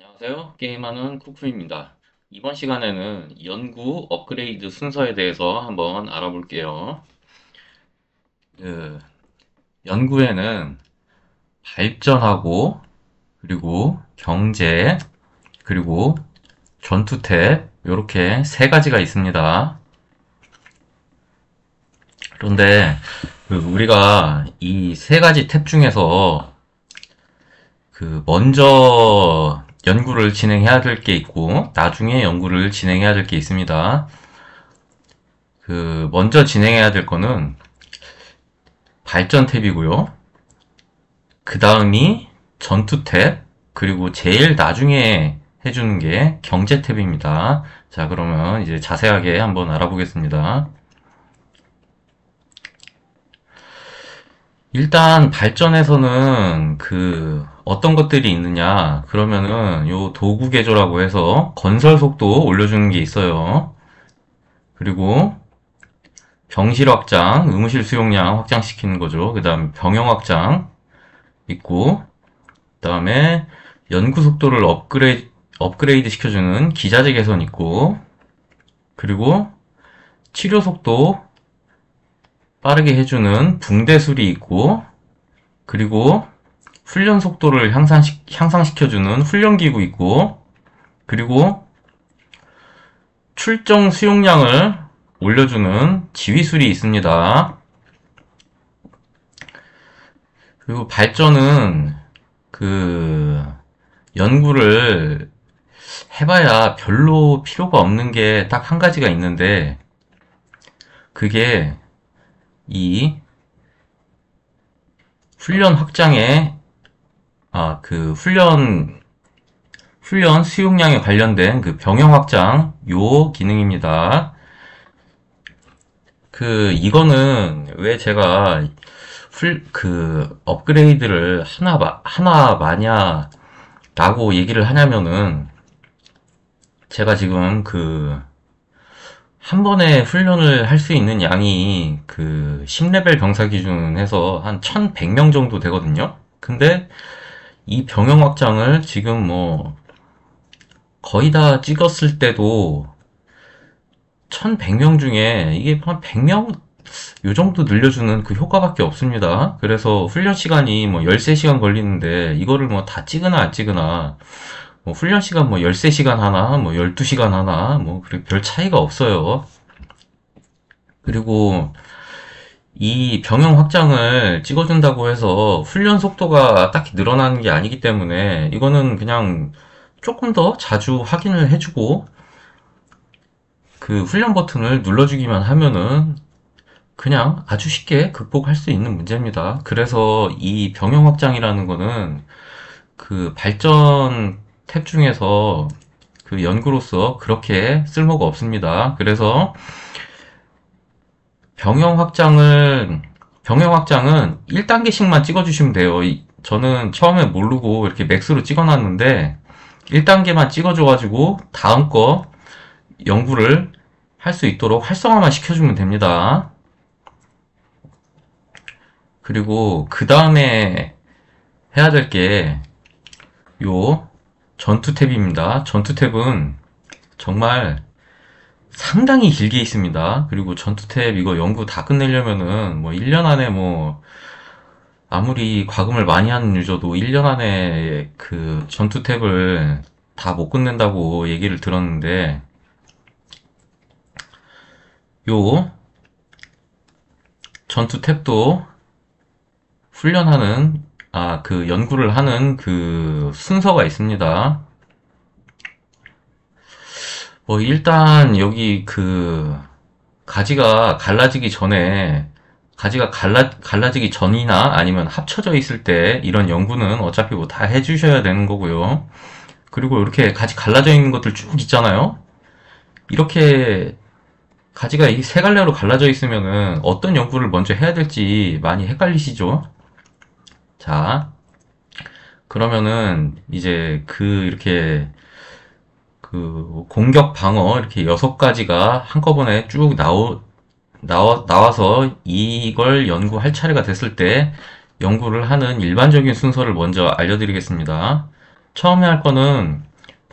안녕하세요. 게임하는 쿠쿠입니다. 이번 시간에는 연구 업그레이드 순서에 대해서 한번 알아볼게요. 그 연구에는 발전하고, 그리고 경제, 그리고 전투 탭, 이렇게 세 가지가 있습니다. 그런데 우리가 이 세 가지 탭 중에서 먼저 연구를 진행해야 될 게 있고, 나중에 연구를 진행해야 될 게 있습니다. 먼저 진행해야 될 거는 발전 탭이고요. 그 다음이 전투 탭, 그리고 제일 나중에 해주는 게 경제 탭입니다. 자, 그러면 이제 자세하게 한번 알아보겠습니다. 일단 발전에서는 어떤 것들이 있느냐, 그러면은 요 도구 개조라고 해서 건설 속도 올려주는 게 있어요. 그리고 병실 확장, 의무실 수용량 확장시키는 거죠. 그 다음 병영 확장 있고, 그 다음에 연구 속도를 업그레이드 시켜주는 기자재 개선 있고, 그리고 치료 속도 빠르게 해주는 붕대술이 있고, 그리고 훈련 속도를 향상시켜주는 훈련기구 있고, 그리고 출정 수용량을 올려주는 지휘술이 있습니다. 그리고 발전은 연구를 해봐야 별로 필요가 없는 게 딱 한 가지가 있는데, 그게 이 훈련 확장에, 훈련 수용량에 관련된 병영 확장, 요 기능입니다. 이거는 왜 제가 업그레이드를 하나 마냐, 라고 얘기를 하냐면은, 제가 지금 한 번에 훈련을 할 수 있는 양이 10레벨 병사 기준 해서 한 1100명 정도 되거든요? 근데 이 병영 확장을 지금 거의 다 찍었을 때도 1100명 중에 이게 한 100명? 요 정도 늘려주는 효과밖에 없습니다. 그래서 훈련 시간이 13시간 걸리는데 이거를 다 찍으나 안 찍으나 훈련 시간 13시간 하나, 12시간 하나, 별 차이가 없어요. 그리고 이 병영 확장을 찍어준다고 해서 훈련 속도가 딱히 늘어나는 게 아니기 때문에 이거는 그냥 조금 더 자주 확인을 해주고 훈련 버튼을 눌러주기만 하면은 그냥 아주 쉽게 극복할 수 있는 문제입니다. 그래서 이 병영 확장이라는 거는 발전 탭 중에서 연구로서 그렇게 쓸모가 없습니다. 그래서 병영 확장은 1단계씩만 찍어주시면 돼요. 저는 처음에 모르고 이렇게 맥스로 찍어놨는데 1단계만 찍어줘가지고 다음 거 연구를 할 수 있도록 활성화만 시켜주면 됩니다. 그리고 그 다음에 해야 될 게 요 전투 탭입니다. 전투 탭은 정말 상당히 길게 있습니다. 그리고 전투 탭 이거 연구 다 끝내려면은 1년 안에 아무리 과금을 많이 하는 유저도 1년 안에 전투 탭을 다 못 끝낸다고 얘기를 들었는데, 요 전투 탭도 훈련하는, 연구를 하는 순서가 있습니다. 일단 여기 가지가 갈라지기 전에, 가지가 갈라지기 전이나 아니면 합쳐져 있을 때 이런 연구는 어차피 다 해주셔야 되는 거고요. 그리고 이렇게 가지 갈라져 있는 것들 쭉 있잖아요. 이렇게 가지가 이 세 갈래로 갈라져 있으면은 어떤 연구를 먼저 해야 될지 많이 헷갈리시죠? 자, 그러면은 이제 이렇게 공격 방어 이렇게 6가지가 한꺼번에 쭉 나와서 이걸 연구할 차례가 됐을 때 연구를 하는 일반적인 순서를 먼저 알려드리겠습니다. 처음에 할 거는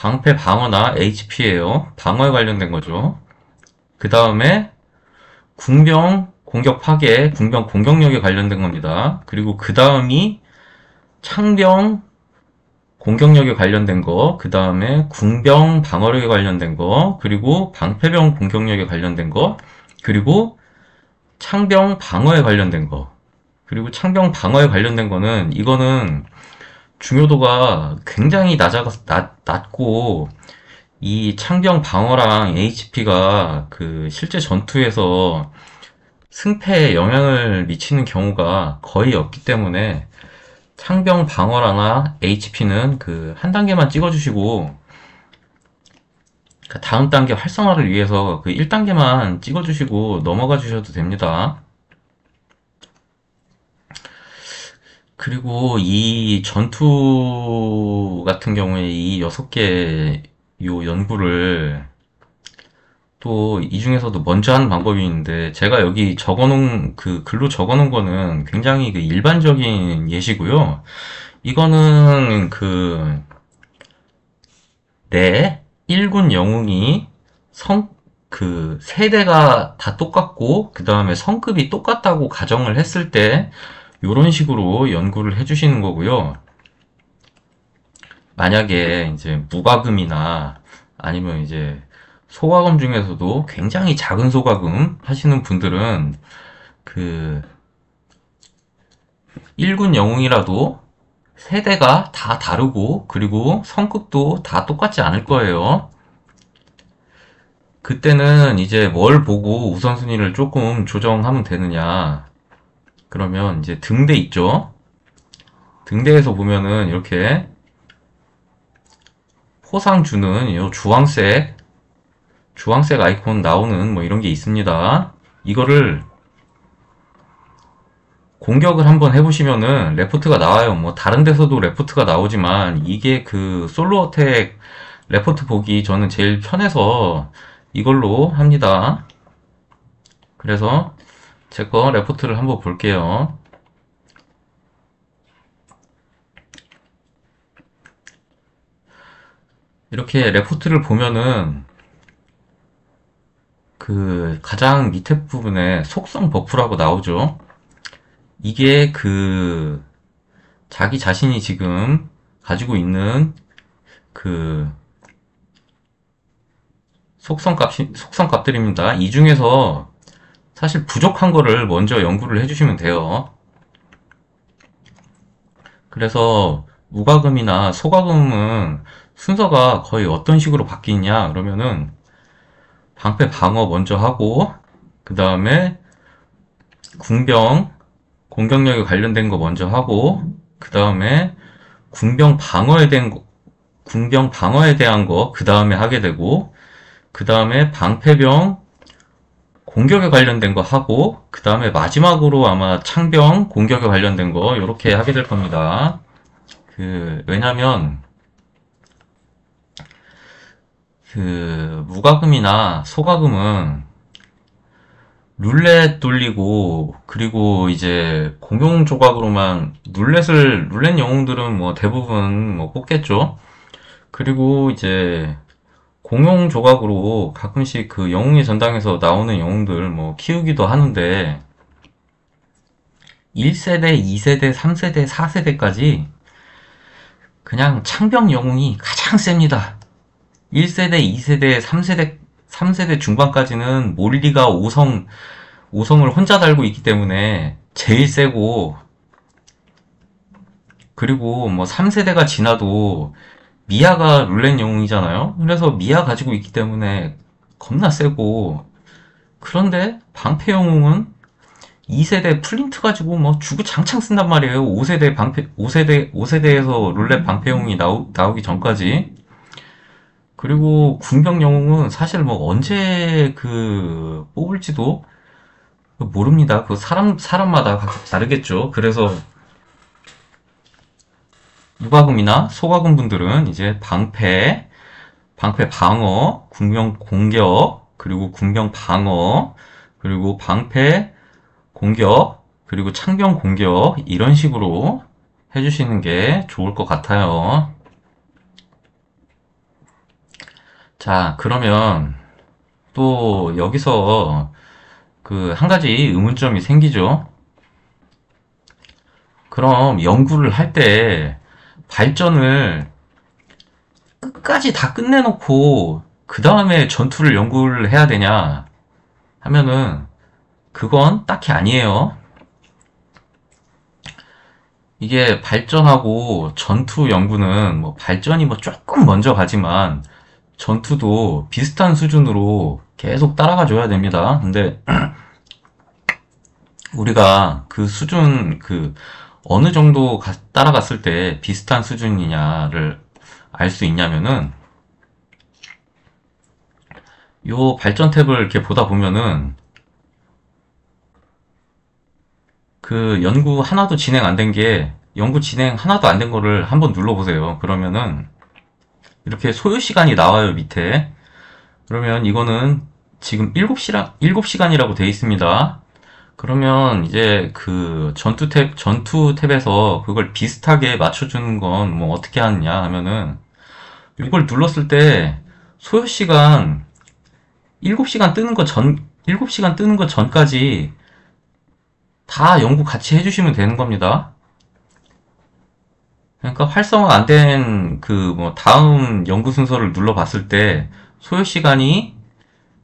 방패 방어나 HP예요. 방어에 관련된 거죠. 그 다음에 궁병 공격 파괴, 궁병 공격력에 관련된 겁니다. 그리고 그 다음이 창병 공격력에 관련된 거, 그 다음에 궁병 방어력에 관련된 거, 그리고 방패병 공격력에 관련된 거, 그리고 창병 방어에 관련된 거. 그리고 창병 방어에 관련된 거는 이거는 중요도가 굉장히 낮고 이 창병 방어랑 HP가 그 실제 전투에서 승패에 영향을 미치는 경우가 거의 없기 때문에 창병 방어랑 HP는 그 한 단계만 찍어주시고 다음 단계 활성화를 위해서 그 1단계만 찍어주시고 넘어가 주셔도 됩니다. 그리고 이 전투 같은 경우에 이 6개 요 연구를 또 이 중에서도 먼저 하는 방법이 있는데 제가 여기 적어놓은 그 글로 적어놓은 거는 굉장히 그 일반적인 예시고요. 이거는 그 내 1군 영웅이 그 세대가 다 똑같고 그 다음에 성급이 똑같다고 가정을 했을 때 이런 식으로 연구를 해주시는 거고요. 만약에 이제 무과금이나 아니면 이제 소과금 중에서도 굉장히 작은 소과금 하시는 분들은 그 1군 영웅이라도 세대가 다 다르고 그리고 성급도 다 똑같지 않을 거예요. 그때는 이제 뭘 보고 우선순위를 조금 조정하면 되느냐. 그러면 이제 등대 있죠? 등대에서 보면은 이렇게 포상 주는 요 주황색 아이콘 나오는 뭐 이런 게 있습니다. 이거를 공격을 한번 해보시면은 레포트가 나와요. 뭐 다른 데서도 레포트가 나오지만 이게 그 솔로 어택 레포트 보기 저는 제일 편해서 이걸로 합니다. 그래서 제 거 레포트를 한번 볼게요. 이렇게 레포트를 보면은 그 가장 밑에 부분에 속성 버프라고 나오죠. 이게 그 자기 자신이 지금 가지고 있는 그 속성값들입니다. 이 중에서 사실 부족한 거를 먼저 연구를 해주시면 돼요. 그래서 무과금이나 소과금은 순서가 거의 어떤 식으로 바뀌냐 그러면은 방패 방어 먼저 하고 그 다음에 궁병 공격력에 관련된 거 먼저 하고 그 다음에 궁병 방어에 대한 거 그 다음에 하게 되고 그 다음에 방패병 공격에 관련된 거 하고 그 다음에 마지막으로 아마 창병 공격에 관련된 거 이렇게 하게 될 겁니다. 왜냐면 그 무과금이나 소과금은 룰렛 돌리고 그리고 이제 공용 조각으로만 룰렛 영웅들은 뭐 대부분 뭐 뽑겠죠. 그리고 이제 공용 조각으로 가끔씩 그 영웅의 전당에서 나오는 영웅들 뭐 키우기도 하는데 1세대, 2세대, 3세대, 4세대까지 그냥 창병 영웅이 가장 셉니다. 1세대, 2세대, 3세대 중반까지는 몰리가 5성을 혼자 달고 있기 때문에 제일 세고 그리고 뭐 3세대가 지나도 미아가 룰렛 영웅이잖아요. 그래서 미아 가지고 있기 때문에 겁나 세고 그런데 방패 영웅은 2세대 플린트 가지고 뭐 주구장창 쓴단 말이에요. 5세대에서 룰렛 방패 영웅이 나오기 전까지. 그리고 궁병 영웅은 사실 뭐 언제 그 뽑을지도 모릅니다. 그 사람마다 각각 다르겠죠. 그래서 무과금이나 소과금 분들은 이제 방패 방어, 궁병 공격, 그리고 궁병 방어, 그리고 방패 공격, 그리고 창병 공격 이런 식으로 해주시는 게 좋을 것 같아요. 자, 그러면 또 여기서 그 한 가지 의문점이 생기죠. 그럼 연구를 할 때 발전을 끝까지 다 끝내놓고 그 다음에 전투를 연구를 해야 되냐 하면은 그건 딱히 아니에요. 이게 발전하고 전투 연구는 뭐 발전이 뭐 조금 먼저 가지만 전투도 비슷한 수준으로 계속 따라가 줘야 됩니다. 근데 우리가 그 수준 그 어느 정도 따라갔을 때 비슷한 수준이냐를 알 수 있냐면은 요 발전 탭을 이렇게 보다 보면은 그 연구 하나도 진행 안 된 게 연구 진행 하나도 안 된 거를 한번 눌러보세요. 그러면은 이렇게 소요 시간이 나와요, 밑에. 그러면 이거는 지금 7시간이라고 되어 있습니다. 그러면 이제 그 전투 탭에서 그걸 비슷하게 맞춰주는 건 뭐 어떻게 하느냐 하면은 이걸 눌렀을 때 소요 시간 7시간 뜨는 거 전, 7시간 뜨는 거 전까지 다 연구 같이 해주시면 되는 겁니다. 그러니까 활성화 안 된 그 뭐 다음 연구 순서를 눌러봤을 때 소요 시간이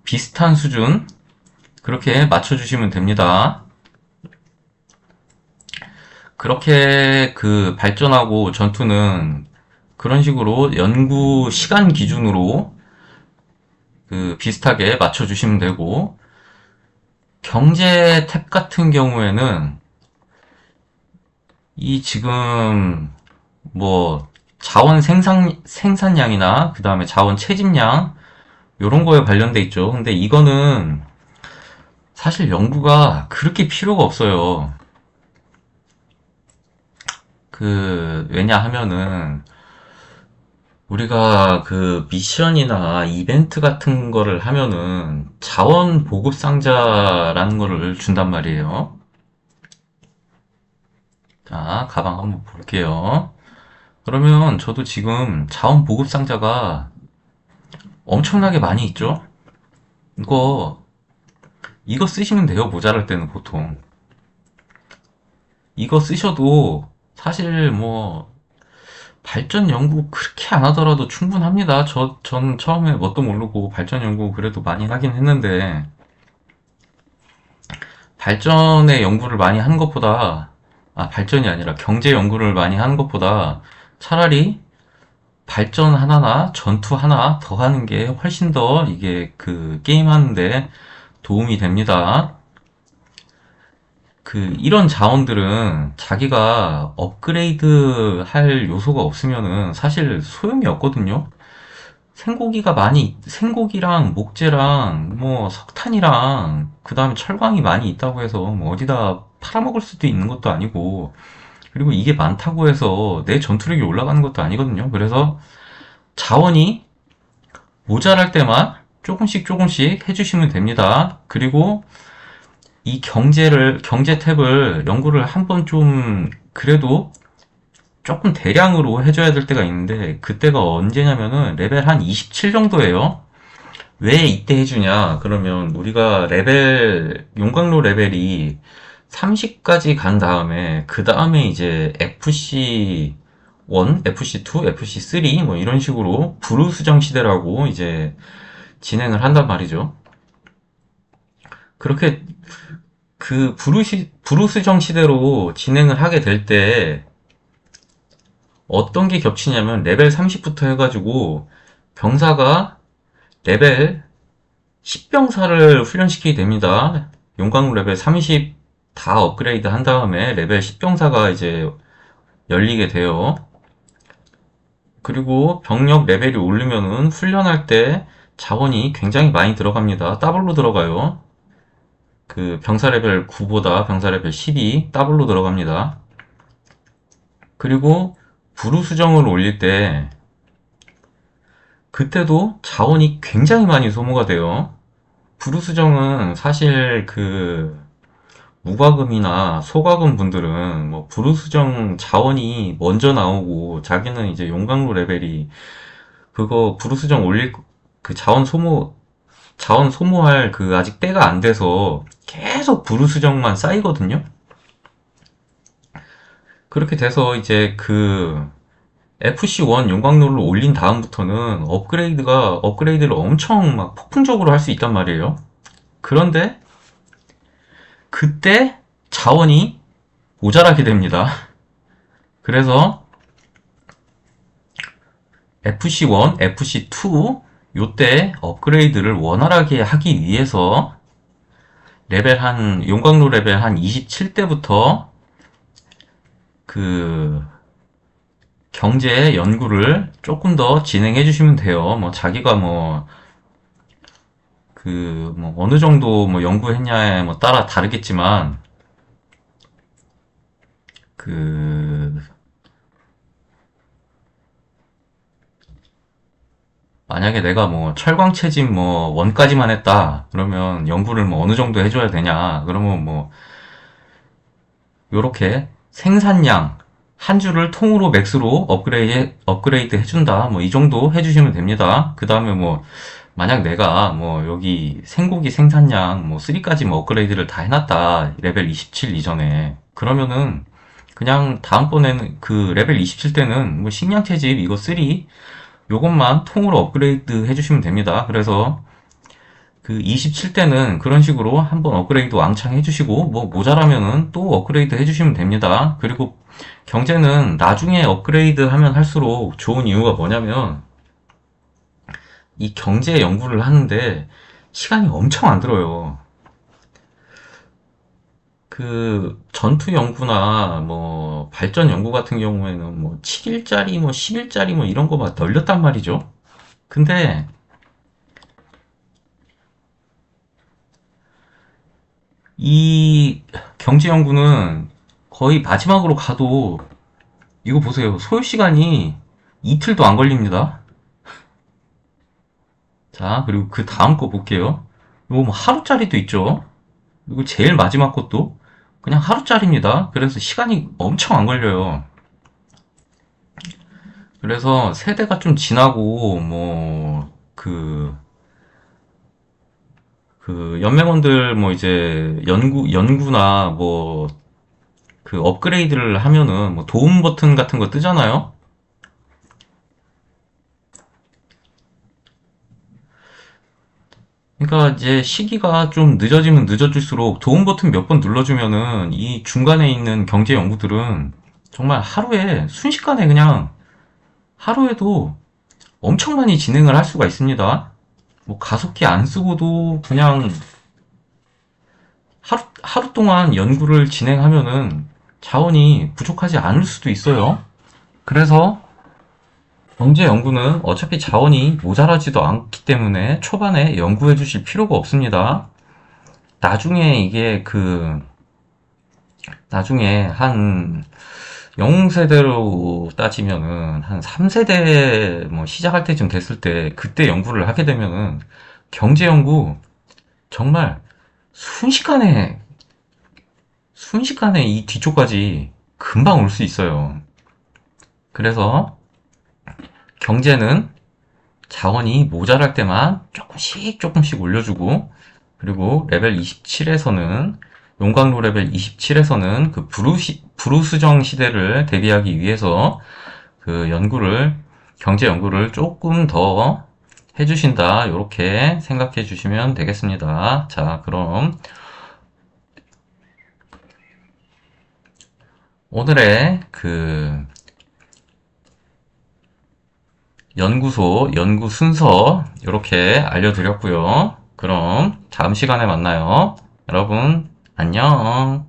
비슷한 수준 그렇게 맞춰주시면 됩니다. 그렇게 그 발전하고 전투는 그런 식으로 연구 시간 기준으로 그 비슷하게 맞춰주시면 되고 경제 탭 같은 경우에는 이 지금 뭐 자원 생산량이나 그 다음에 자원 채집량 요런 거에 관련돼 있죠. 근데 이거는 사실 연구가 그렇게 필요가 없어요. 그 왜냐하면은 우리가 그 미션이나 이벤트 같은 거를 하면은 자원 보급 상자라는 거를 준단 말이에요. 자, 가방 한번 볼게요. 그러면 저도 지금 자원 보급 상자가 엄청나게 많이 있죠? 이거 쓰시면 돼요. 모자랄 때는 보통. 이거 쓰셔도 사실 뭐 발전 연구 그렇게 안 하더라도 충분합니다. 전 처음에 뭣도 모르고 발전 연구 그래도 많이 하긴 했는데 발전의 연구를 많이 하는 것보다 발전이 아니라 경제 연구를 많이 하는 것보다 차라리 발전 하나나 전투 하나 더 하는 게 훨씬 더 이게 그 게임 하는데 도움이 됩니다. 그 이런 자원들은 자기가 업그레이드 할 요소가 없으면은 사실 소용이 없거든요. 생고기랑 목재랑 뭐 석탄이랑 그 다음에 철광이 많이 있다고 해서 뭐 어디다 팔아먹을 수도 있는 것도 아니고 그리고 이게 많다고 해서 내 전투력이 올라가는 것도 아니거든요. 그래서 자원이 모자랄 때만 조금씩 해주시면 됩니다. 그리고 이 경제 탭을 연구를 한번 좀, 그래도 조금 대량으로 해줘야 될 때가 있는데, 그때가 언제냐면은 레벨 한 27 정도예요. 왜 이때 해주냐? 그러면 우리가 용광로 레벨이 30까지 간 다음에, 그 다음에 이제 FC1, FC2, FC3, 뭐 이런 식으로 부르수정 시대라고 이제 진행을 한단 말이죠. 그렇게 그 부르스정 시대로 진행을 하게 될 때 어떤 게 겹치냐면 레벨 30부터 해가지고 병사가 레벨 10병사를 훈련시키게 됩니다. 용광로 레벨 30 다 업그레이드 한 다음에 레벨 10병사가 이제 열리게 돼요. 그리고 병력 레벨이 오르면은 훈련할 때 자원이 굉장히 많이 들어갑니다. 더블로 들어가요. 그 병사 레벨 9보다 병사 레벨 10이 더블로 들어갑니다. 그리고 부루 수정을 올릴 때 그때도 자원이 굉장히 많이 소모가 돼요. 부루 수정은 사실 그 무과금이나 소과금 분들은 뭐 부루 수정 자원이 먼저 나오고 자기는 이제 용광로 레벨이 그거 부루 수정 올릴 그 자원 소모할 그 아직 때가 안 돼서 계속 부르스정만 쌓이거든요. 그렇게 돼서 이제 그 FC1 용광로를 올린 다음부터는 업그레이드를 엄청 막 폭풍적으로 할 수 있단 말이에요. 그런데 그때 자원이 모자라게 됩니다. 그래서 FC1, FC2 요때 업그레이드를 원활하게 하기 위해서 용광로 레벨 한 27대부터 그 경제 연구를 조금 더 진행해 주시면 돼요. 뭐 자기가 어느 정도 연구했냐에 따라 다르겠지만 그 만약에 내가 철광채집 원까지만 했다 그러면 연구를 어느 정도 해줘야 되냐 그러면 요렇게 생산량 한 주를 통으로 맥스로 업그레이드 해준다 이 정도 해주시면 됩니다. 그 다음에 만약 내가 여기 생고기 생산량 3까지 업그레이드를 다 해놨다 레벨 27 이전에 그러면은 그냥 다음번에는 그 레벨 27 때는 식량채집 이거 3 요것만 통으로 업그레이드 해주시면 됩니다. 그래서 그 27대는 그런 식으로 한번 업그레이드 왕창 해주시고 모자라면은 또 업그레이드 해주시면 됩니다. 그리고 경제는 나중에 업그레이드 하면 할수록 좋은 이유가 뭐냐면 이 경제 연구를 하는데 시간이 엄청 안 들어요. 그 전투 연구나 발전 연구 같은 경우에는 7일짜리 10일짜리 이런 거 막 널렸단 말이죠. 근데 이 경제 연구는 거의 마지막으로 가도 이거 보세요. 소요 시간이 이틀도 안 걸립니다. 자, 그리고 그 다음 거 볼게요. 이거 하루짜리도 있죠. 그리고 제일 마지막 것도 그냥 하루짜리입니다. 그래서 시간이 엄청 안 걸려요. 그래서 세대가 좀 지나고 그 연맹원들 이제 연구나 그 업그레이드를 하면은 도움 버튼 같은 거 뜨잖아요. 그러니까 이제 시기가 좀 늦어지면 늦어질수록 도움 버튼 몇 번 눌러주면은 이 중간에 있는 경제 연구들은 정말 하루에 순식간에 그냥 하루에도 엄청 많이 진행을 할 수가 있습니다. 가속기 안 쓰고도 그냥 하루 동안 연구를 진행하면은 자원이 부족하지 않을 수도 있어요. 그래서 경제 연구는 어차피 자원이 모자라지도 않기 때문에 초반에 연구해 주실 필요가 없습니다. 나중에 나중에 한 영웅세대로 따지면은 한 3세대 시작할 때쯤 됐을 때 그때 연구를 하게 되면은 경제 연구 정말 순식간에 이 뒤쪽까지 금방 올 수 있어요. 그래서 경제는 자원이 모자랄 때만 조금씩 올려주고 그리고 레벨 27에서는 용광로 레벨 27에서는 그 부루수정 시대를 대비하기 위해서 그 경제 연구를 조금 더 해주신다. 이렇게 생각해 주시면 되겠습니다. 자, 그럼 오늘의 그 연구 순서 이렇게 알려드렸고요. 그럼 다음 시간에 만나요. 여러분 안녕.